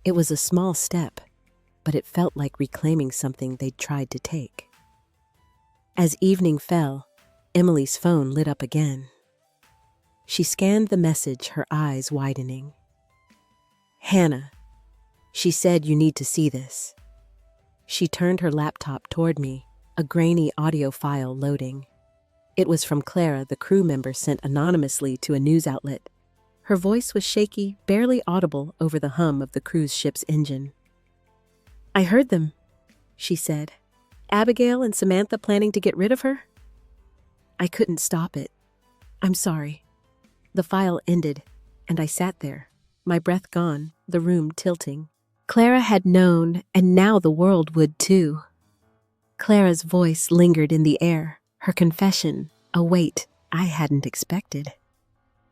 It was a small step, but it felt like reclaiming something they'd tried to take. As evening fell, Emily's phone lit up again. She scanned the message, her eyes widening. "Hannah," she said, "you need to see this." She turned her laptop toward me, a grainy audio file loading. It was from Clara, the crew member sent anonymously to a news outlet. Her voice was shaky, barely audible over the hum of the cruise ship's engine. "I heard them," she said. "Abigail and Samantha planning to get rid of her?" I couldn't stop it. "I'm sorry." The file ended, and I sat there, my breath gone, the room tilting. Clara had known, and now the world would too. Clara's voice lingered in the air, her confession a weight I hadn't expected.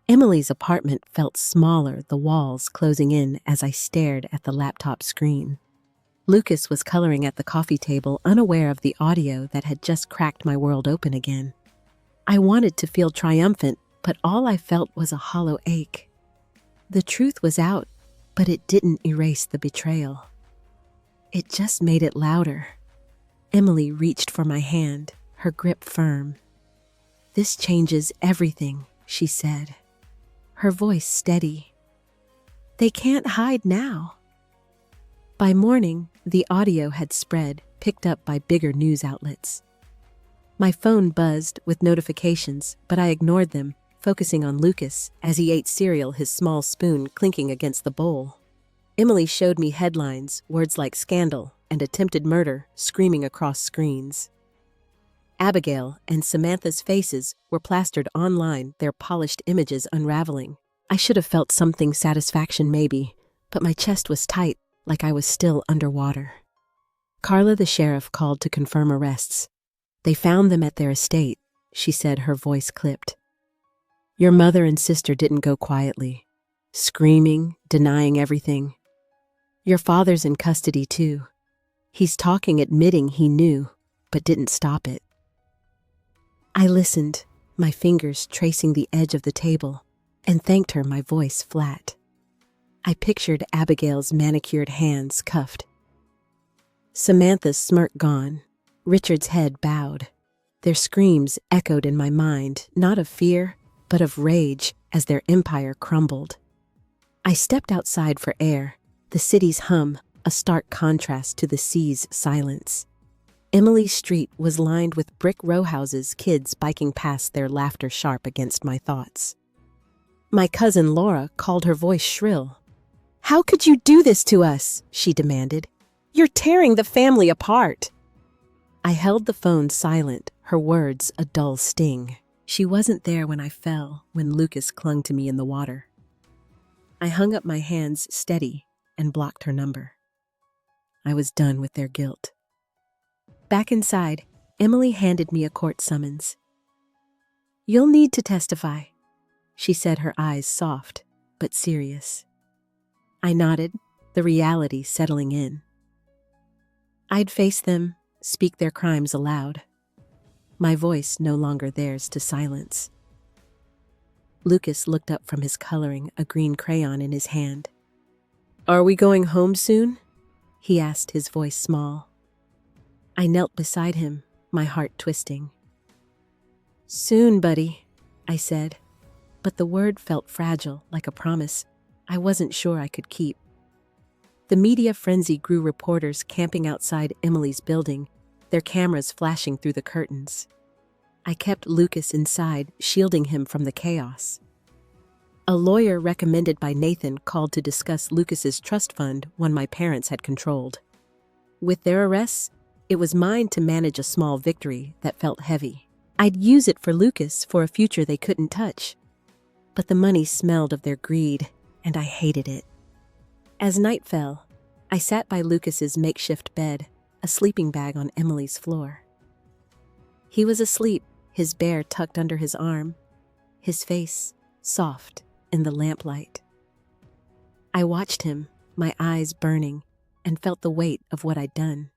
Emily's apartment felt smaller, the walls closing in as I stared at the laptop screen. Lucas was coloring at the coffee table, unaware of the audio that had just cracked my world open again. I wanted to feel triumphant, but all I felt was a hollow ache. The truth was out, but it didn't erase the betrayal. It just made it louder. Emily reached for my hand, her grip firm. "This changes everything," she said, her voice steady. "They can't hide now." By morning, the audio had spread, picked up by bigger news outlets. My phone buzzed with notifications, but I ignored them, focusing on Lucas as he ate cereal, his small spoon clinking against the bowl. Emily showed me headlines, words like scandal and attempted murder screaming across screens. Abigail and Samantha's faces were plastered online, their polished images unraveling. I should have felt something, satisfaction maybe, but my chest was tight, like I was still underwater. Carla, the sheriff, called to confirm arrests. "They found them at their estate," she said, her voice clipped. "Your mother and sister didn't go quietly, screaming, denying everything. Your father's in custody too. He's talking, admitting he knew, but didn't stop it." I listened, my fingers tracing the edge of the table, and thanked her, my voice flat. I pictured Abigail's manicured hands cuffed. Samantha's smirk gone, Richard's head bowed. Their screams echoed in my mind, not of fear, but of rage as their empire crumbled. I stepped outside for air, the city's hum, a stark contrast to the sea's silence. Emily's street was lined with brick row houses, kids biking past, their laughter sharp against my thoughts. My cousin Laura called, her voice shrill. "How could you do this to us?" she demanded. "You're tearing the family apart." I held the phone silent, her words a dull sting. She wasn't there when I fell, when Lucas clung to me in the water. I hung up my hands steady and blocked her number. I was done with their guilt. Back inside, Emily handed me a court summons. "You'll need to testify," she said, her eyes soft but serious. I nodded, the reality settling in. I'd face them, speak their crimes aloud. My voice no longer theirs to silence. Lucas looked up from his coloring, a green crayon in his hand. "Are we going home soon?" he asked, his voice small. I knelt beside him, my heart twisting. "Soon, buddy," I said, but the word felt fragile, like a promise I wasn't sure I could keep. The media frenzy grew, reporters camping outside Emily's building, their cameras flashing through the curtains. I kept Lucas inside, shielding him from the chaos. A lawyer recommended by Nathan called to discuss Lucas's trust fund, one my parents had controlled. With their arrests, it was mine to manage a small victory that felt heavy. I'd use it for Lucas, for a future they couldn't touch. But the money smelled of their greed, and I hated it. As night fell, I sat by Lucas's makeshift bed, a sleeping bag on Emily's floor. He was asleep, his bear tucked under his arm, his face soft in the lamplight. I watched him, my eyes burning, and felt the weight of what I'd done.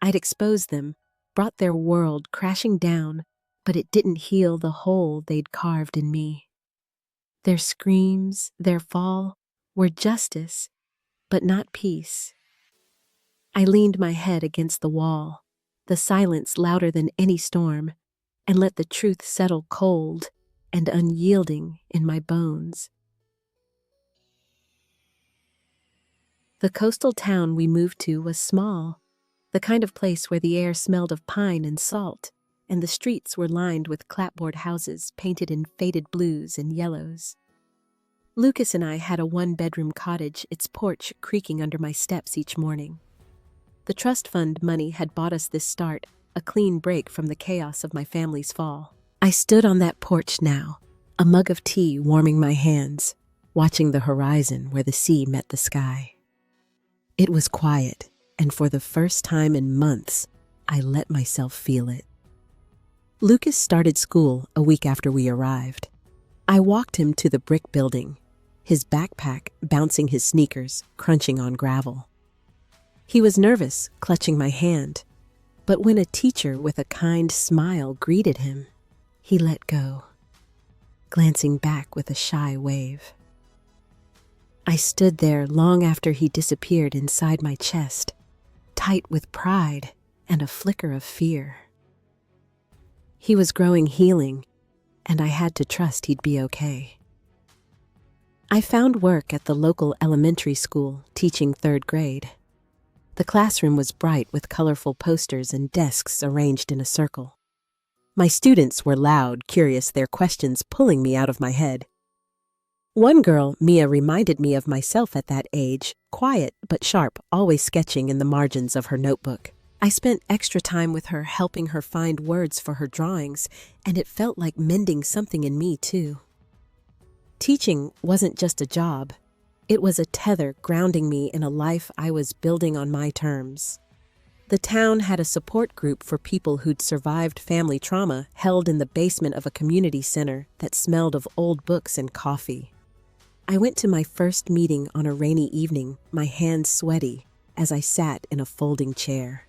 I'd exposed them, brought their world crashing down, but it didn't heal the hole they'd carved in me. Their screams, their fall, were justice, but not peace. I leaned my head against the wall, the silence louder than any storm, and let the truth settle cold and unyielding in my bones. The coastal town we moved to was small, the kind of place where the air smelled of pine and salt, and the streets were lined with clapboard houses painted in faded blues and yellows. Lucas and I had a one-bedroom cottage, its porch creaking under my steps each morning. The trust fund money had bought us this start, a clean break from the chaos of my family's fall. I stood on that porch now, a mug of tea warming my hands, watching the horizon where the sea met the sky. It was quiet, and for the first time in months, I let myself feel it. Lucas started school a week after we arrived. I walked him to the brick building, his backpack bouncing his sneakers, crunching on gravel. He was nervous, clutching my hand, but when a teacher with a kind smile greeted him, he let go, glancing back with a shy wave. I stood there long after he disappeared inside my chest, tight with pride and a flicker of fear. He was growing healing, and I had to trust he'd be okay. I found work at the local elementary school, teaching third grade. The classroom was bright with colorful posters and desks arranged in a circle. My students were loud, curious, their questions pulling me out of my head. One girl, Mia, reminded me of myself at that age, quiet but sharp, always sketching in the margins of her notebook. I spent extra time with her, helping her find words for her drawings, and it felt like mending something in me, too. Teaching wasn't just a job. It was a tether grounding me in a life I was building on my terms. The town had a support group for people who'd survived family trauma, held in the basement of a community center that smelled of old books and coffee. I went to my first meeting on a rainy evening, my hands sweaty, as I sat in a folding chair.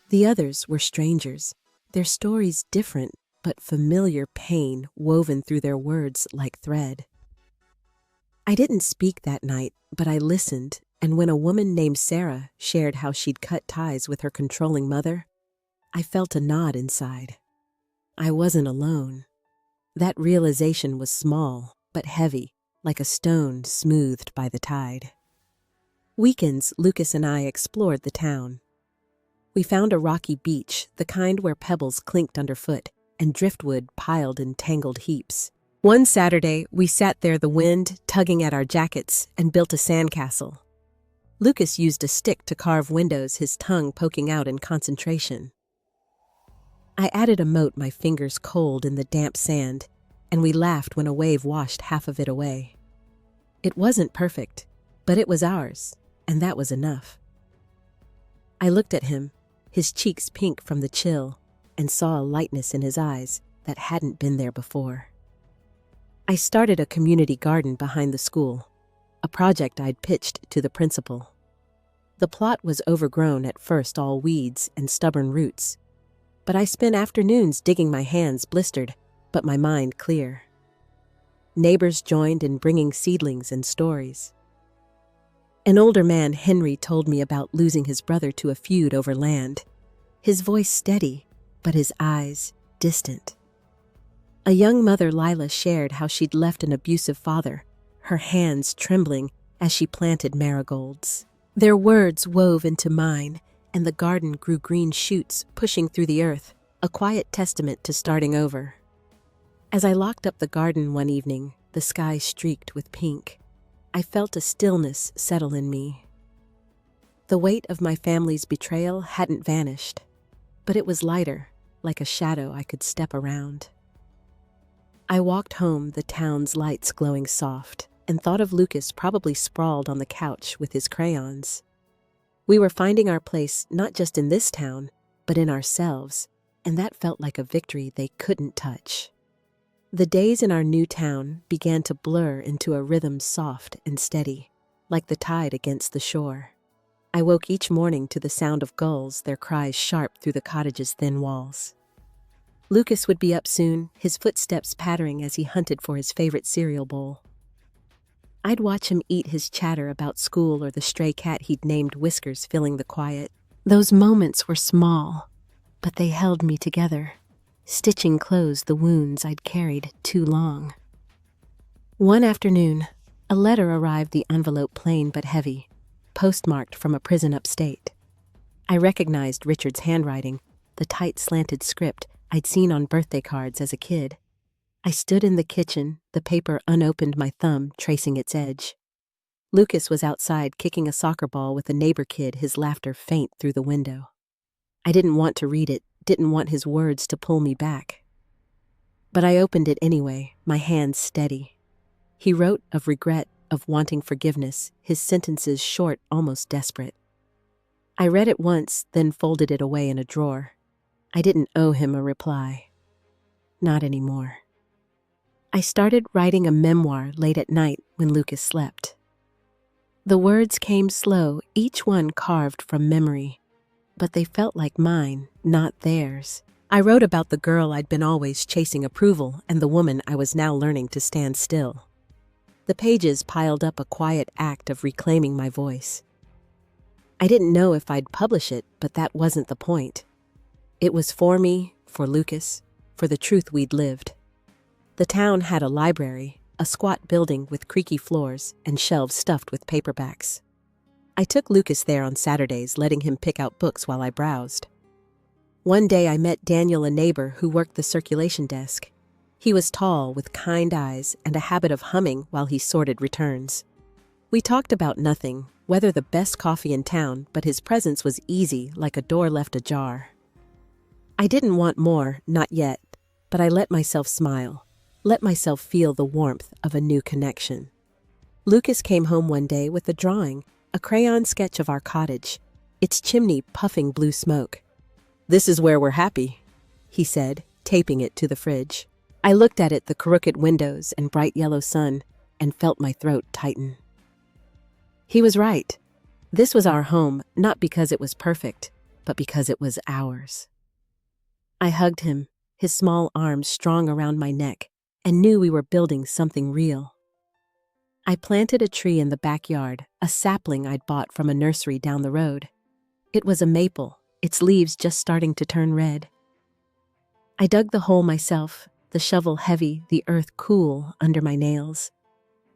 The others were strangers, their stories different, but familiar pain woven through their words like thread. I didn't speak that night, but I listened, and when a woman named Sarah shared how she'd cut ties with her controlling mother, I felt a nod inside. I wasn't alone. That realization was small, but heavy, like a stone smoothed by the tide. Weekends, Lucas and I explored the town. We found a rocky beach, the kind where pebbles clinked underfoot and driftwood piled in tangled heaps. One Saturday, we sat there, the wind tugging at our jackets, and built a sandcastle. Lucas used a stick to carve windows, his tongue poking out in concentration. I added a moat, my fingers cold in the damp sand, and we laughed when a wave washed half of it away. It wasn't perfect, but it was ours, and that was enough. I looked at him, his cheeks pink from the chill, and saw a lightness in his eyes that hadn't been there before. I started a community garden behind the school, a project I'd pitched to the principal. The plot was overgrown at first, all weeds and stubborn roots, but I spent afternoons digging, my hands blistered, but my mind clear. Neighbors joined in bringing seedlings and stories. An older man, Henry, told me about losing his brother to a feud over land, his voice steady, but his eyes distant. A young mother, Lila, shared how she'd left an abusive father, her hands trembling as she planted marigolds. Their words wove into mine, and the garden grew green shoots pushing through the earth, a quiet testament to starting over. As I locked up the garden one evening, the sky streaked with pink. I felt a stillness settle in me. The weight of my family's betrayal hadn't vanished, but it was lighter, like a shadow I could step around. I walked home, the town's lights glowing soft, and thought of Lucas, probably sprawled on the couch with his crayons. We were finding our place not just in this town, but in ourselves, and that felt like a victory they couldn't touch. The days in our new town began to blur into a rhythm soft and steady, like the tide against the shore. I woke each morning to the sound of gulls, their cries sharp through the cottage's thin walls. Lucas would be up soon, his footsteps pattering as he hunted for his favorite cereal bowl. I'd watch him eat, his chatter about school or the stray cat he'd named Whiskers filling the quiet. Those moments were small, but they held me together, stitching close the wounds I'd carried too long. One afternoon, a letter arrived, the envelope plain but heavy, postmarked from a prison upstate. I recognized Richard's handwriting, the tight slanted script I'd seen on birthday cards as a kid. I stood in the kitchen, the paper unopened, my thumb tracing its edge. Lucas was outside kicking a soccer ball with a neighbor kid, his laughter faint through the window. I didn't want to read it, didn't want his words to pull me back. But I opened it anyway, my hands steady. He wrote of regret, of wanting forgiveness, his sentences short, almost desperate. I read it once, then folded it away in a drawer. I didn't owe him a reply. Not anymore. I started writing a memoir late at night when Lucas slept. The words came slow, each one carved from memory, but they felt like mine, not theirs. I wrote about the girl I'd been always chasing approval and the woman I was now learning to stand still. The pages piled up, a quiet act of reclaiming my voice. I didn't know if I'd publish it, but that wasn't the point. It was for me, for Lucas, for the truth we'd lived. The town had a library, a squat building with creaky floors and shelves stuffed with paperbacks. I took Lucas there on Saturdays, letting him pick out books while I browsed. One day I met Daniel, a neighbor who worked the circulation desk. He was tall, with kind eyes and a habit of humming while he sorted returns. We talked about nothing, whether the best coffee in town, but his presence was easy, like a door left ajar. I didn't want more, not yet, but I let myself smile, let myself feel the warmth of a new connection. Lucas came home one day with a drawing, a crayon sketch of our cottage, its chimney puffing blue smoke. "This is where we're happy," he said, taping it to the fridge. I looked at it, the crooked windows and bright yellow sun, and felt my throat tighten. He was right. This was our home, not because it was perfect, but because it was ours. I hugged him, his small arms strong around my neck, and knew we were building something real. I planted a tree in the backyard, a sapling I'd bought from a nursery down the road. It was a maple, its leaves just starting to turn red. I dug the hole myself, the shovel heavy, the earth cool under my nails.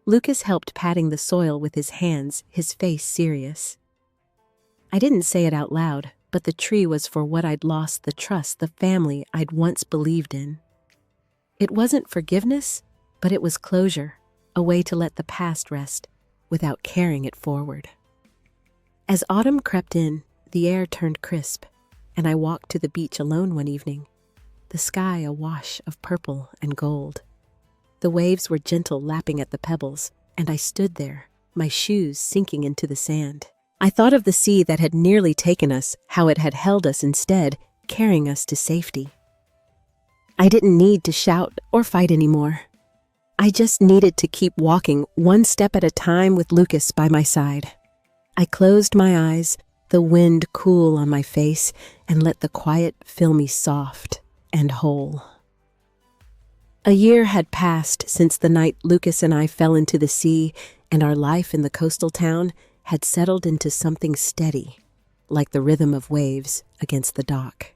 Lucas helped, patting the soil with his hands, his face serious. I didn't say it out loud, but the tree was for what I'd lost, the trust, the family I'd once believed in. It wasn't forgiveness, but it was closure, a way to let the past rest without carrying it forward. As autumn crept in, the air turned crisp, and I walked to the beach alone one evening, the sky a wash of purple and gold. The waves were gentle, lapping at the pebbles, and I stood there, my shoes sinking into the sand. I thought of the sea that had nearly taken us, how it had held us instead, carrying us to safety. I didn't need to shout or fight anymore. I just needed to keep walking one step at a time with Lucas by my side. I closed my eyes, the wind cool on my face, and let the quiet fill me soft and whole. A year had passed since the night Lucas and I fell into the sea, and our life in the coastal town had settled into something steady, like the rhythm of waves against the dock.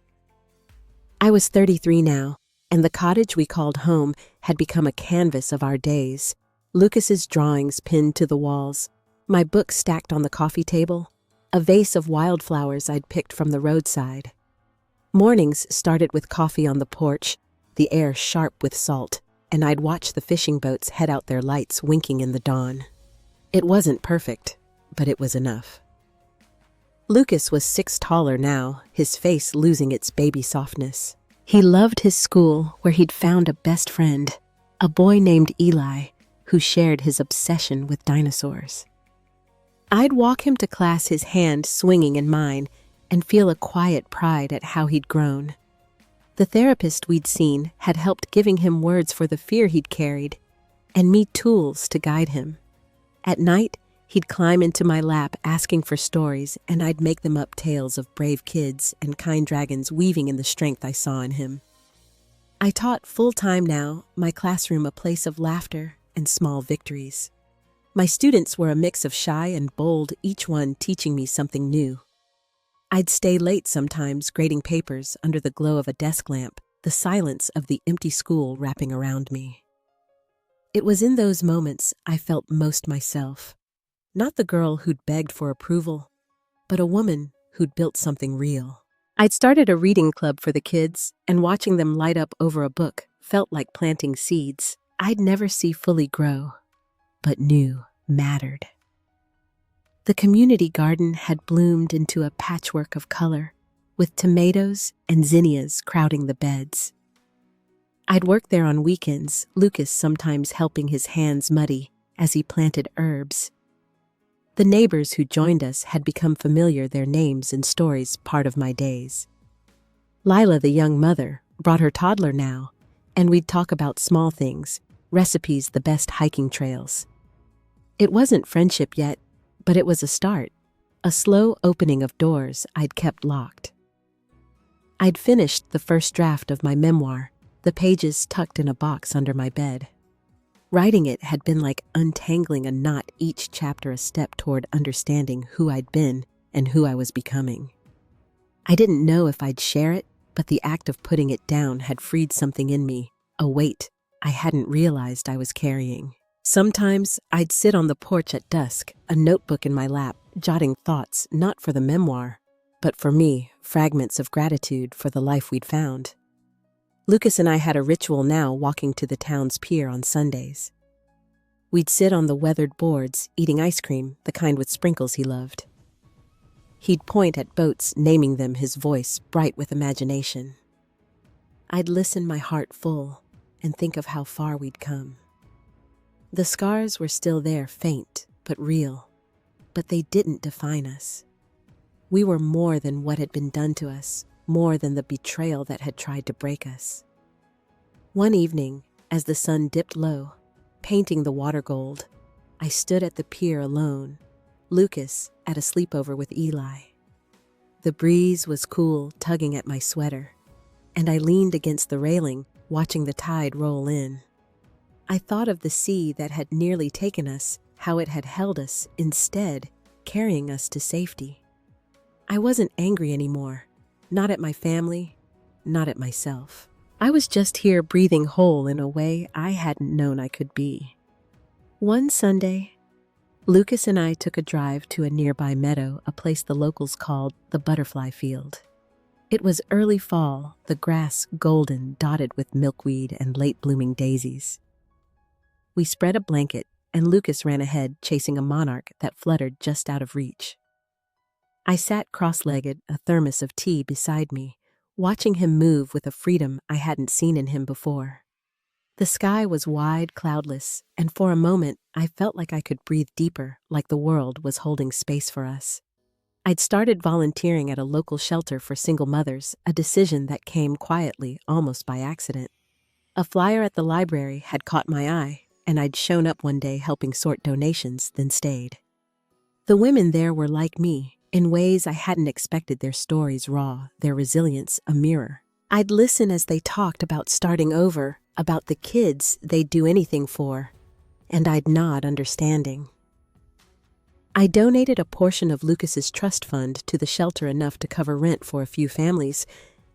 I was 33 now, and the cottage we called home had become a canvas of our days. Lucas's drawings pinned to the walls, my books stacked on the coffee table, a vase of wildflowers I'd picked from the roadside. Mornings started with coffee on the porch, the air sharp with salt, and I'd watch the fishing boats head out, their lights winking in the dawn. It wasn't perfect, but it was enough. Lucas was 6 taller now, his face losing its baby softness. He loved his school, where he'd found a best friend, a boy named Eli, who shared his obsession with dinosaurs. I'd walk him to class, his hand swinging in mine, and feel a quiet pride at how he'd grown. The therapist we'd seen had helped, giving him words for the fear he'd carried, and me tools to guide him. At night, he'd climb into my lap asking for stories, and I'd make them up, tales of brave kids and kind dragons weaving in the strength I saw in him. I taught full-time now, my classroom a place of laughter and small victories. My students were a mix of shy and bold, each one teaching me something new. I'd stay late sometimes, grading papers under the glow of a desk lamp, the silence of the empty school wrapping around me. It was in those moments I felt most myself. Not the girl who'd begged for approval, but a woman who'd built something real. I'd started a reading club for the kids, and watching them light up over a book felt like planting seeds I'd never see fully grow, but knew mattered. The community garden had bloomed into a patchwork of color, with tomatoes and zinnias crowding the beds. I'd work there on weekends, Lucas sometimes helping, his hands muddy as he planted herbs. The neighbors who joined us had become familiar, their names and stories part of my days. Lila, the young mother, brought her toddler now, and we'd talk about small things, recipes, the best hiking trails. It wasn't friendship yet, but it was a start, a slow opening of doors I'd kept locked. I'd finished the first draft of my memoir, the pages tucked in a box under my bed. Writing it had been like untangling a knot, each chapter a step toward understanding who I'd been and who I was becoming. I didn't know if I'd share it, but the act of putting it down had freed something in me, a weight I hadn't realized I was carrying. Sometimes I'd sit on the porch at dusk, a notebook in my lap, jotting thoughts not for the memoir, but for me, fragments of gratitude for the life we'd found. Lucas and I had a ritual now, walking to the town's pier on Sundays. We'd sit on the weathered boards, eating ice cream, the kind with sprinkles he loved. He'd point at boats, naming them, his voice bright with imagination. I'd listen, my heart full, and think of how far we'd come. The scars were still there, faint but real, but they didn't define us. We were more than what had been done to us, more than the betrayal that had tried to break us. One evening, as the sun dipped low, painting the water gold, I stood at the pier alone, Lucas at a sleepover with Eli. The breeze was cool, tugging at my sweater, and I leaned against the railing, watching the tide roll in. I thought of the sea that had nearly taken us, how it had held us, instead carrying us to safety. I wasn't angry anymore. Not at my family, not at myself. I was just here, breathing whole in a way I hadn't known I could be. One Sunday, Lucas and I took a drive to a nearby meadow, a place the locals called the Butterfly Field. It was early fall, the grass golden, dotted with milkweed and late-blooming daisies. We spread a blanket, and Lucas ran ahead, chasing a monarch that fluttered just out of reach. I sat cross-legged, a thermos of tea beside me, watching him move with a freedom I hadn't seen in him before. The sky was wide, cloudless, and for a moment I felt like I could breathe deeper, like the world was holding space for us. I'd started volunteering at a local shelter for single mothers, a decision that came quietly, almost by accident. A flyer at the library had caught my eye, and I'd shown up one day helping sort donations, then stayed. The women there were like me, in ways I hadn't expected, their stories raw, their resilience a mirror. I'd listen as they talked about starting over, about the kids they'd do anything for, and I'd nod understanding. I donated a portion of Lucas's trust fund to the shelter, enough to cover rent for a few families,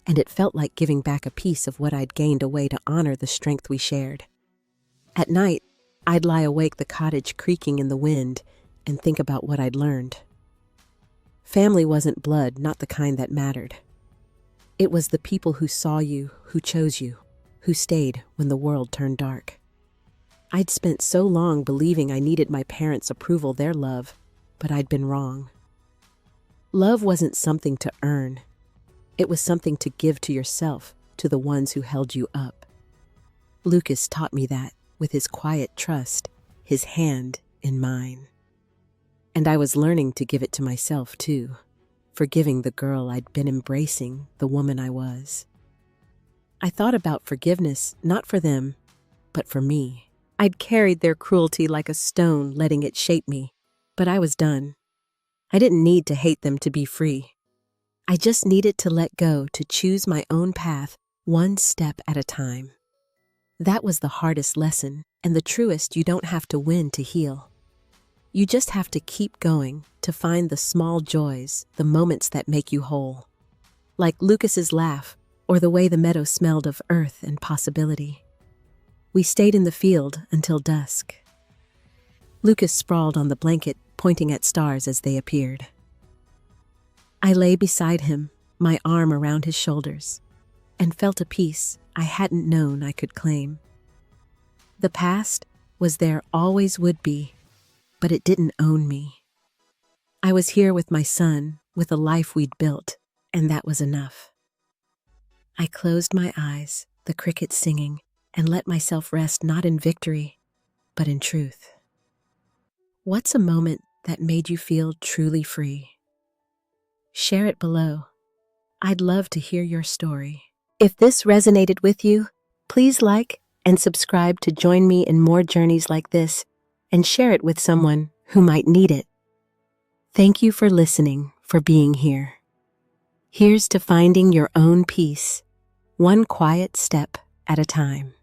and it felt like giving back a piece of what I'd gained, a way to honor the strength we shared. At night, I'd lie awake, the cottage creaking in the wind, and think about what I'd learned. Family wasn't blood, not the kind that mattered. It was the people who saw you, who chose you, who stayed when the world turned dark. I'd spent so long believing I needed my parents' approval, their love, but I'd been wrong. Love wasn't something to earn. It was something to give to yourself, to the ones who held you up. Lucas taught me that, with his quiet trust, his hand in mine. And I was learning to give it to myself, too, forgiving the girl I'd been embracing, the woman I was. I thought about forgiveness, not for them, but for me. I'd carried their cruelty like a stone, letting it shape me, but I was done. I didn't need to hate them to be free. I just needed to let go, to choose my own path, one step at a time. That was the hardest lesson, and the truest. You don't have to win to heal. You just have to keep going, to find the small joys, the moments that make you whole. Like Lucas's laugh, or the way the meadow smelled of earth and possibility. We stayed in the field until dusk. Lucas sprawled on the blanket, pointing at stars as they appeared. I lay beside him, my arm around his shoulders, and felt a peace I hadn't known I could claim. The past was there, always would be, but it didn't own me. I was here with my son, with a life we'd built, and that was enough. I closed my eyes, the crickets singing, and let myself rest, not in victory, but in truth. What's a moment that made you feel truly free? Share it below. I'd love to hear your story. If this resonated with you, please like and subscribe to join me in more journeys like this, and share it with someone who might need it. Thank you for listening, for being here. Here's to finding your own peace, one quiet step at a time.